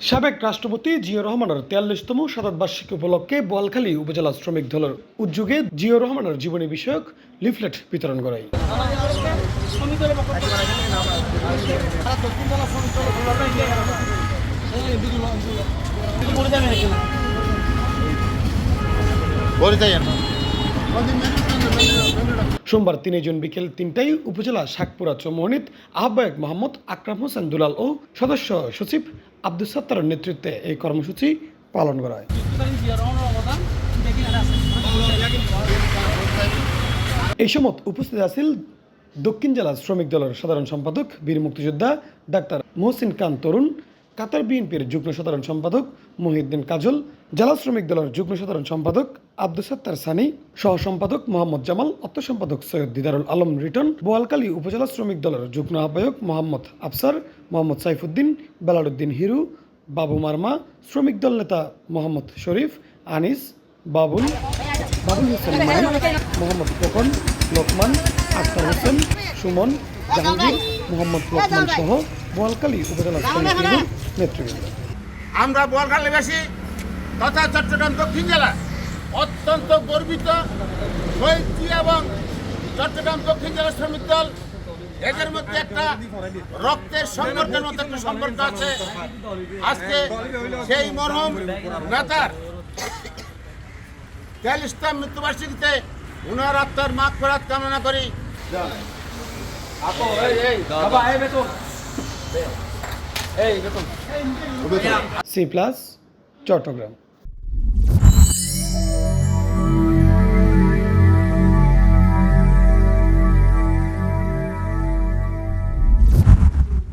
সাবেক রাষ্ট্রপতি জিয়াউর রহমানের ৪৩তম শতবার্ষিকী উপলক্ষে বোয়ালখালী উপজেলা শ্রমিক দলের উদ্যোগে জিয়াউর রহমানের জীবনী বিষয়ক লিফলেট বিতরণ করায়। সোমবার ৩ জুন বিকেল ৩টায় উপজেলা শাকপুরা চৌমহনীত আহ্বায়ক মোহাম্মদ আকরাম হোসেন দুলাল ও সদস্য সচিব আব্দুল সত্তারের নেতৃত্বে এই কর্মসূচি পালন করা হয়। এই সময় উপস্থিত আছেন দক্ষিণ জেলা শ্রমিক দলের সাধারণ সম্পাদক বীর মুক্তিযোদ্ধা ডাক্তার মহসিন খান তরুণ, কাতার বিএনপির যুগ্ম সাধারণ সম্পাদক মহিউদ্দিন কাজল, জেলা শ্রমিক দলের যুগ্ম সাধারণ সম্পাদক আব্দুল সত্তার সানি, সহ সম্পাদক মোহাম্মদ জামাল, অর্থ সম্পাদক সৈয়দ দিদারুল আলম রিটন, বোয়ালখালী উপজেলা শ্রমিক দলের যুগ্ম আহ্বায়ক মোহাম্মদ আফসার, মোহাম্মদ সাইফুদ্দিন, বেলালুদ্দিন হিরু, বাবু মারমা, শ্রমিক দল নেতা মোহাম্মদ শরীফ, আনিস, বাবুল হোসেন মাইন, মোহাম্মদ খোকন, লোকমান, আখতার হোসেন, সুমন, জাহাঙ্গীর, মোহাম্মদ লোকমান সহ বোয়ালখালী উপজেলা শ্রমিক দলের নেতৃবৃন্দ। আমরা বোয়ালখালীবাসী তথা চট্টগ্রাম দক্ষিণ জেলা অত্যন্ত গর্বিত হয়েছি এবং চট্টগ্রাম দক্ষিণ জেলা শ্রমিক দল এদের মধ্যে একটা রক্তের সম্পর্কের মতো একটা সম্পর্ক আছে। আজকে সেই মরহুম নেতার ৪৩তম মৃত্যুবার্ষিকীতে উনার আত্মার মাগফিরাত কামনা করি। C+ চট্টগ্রাম।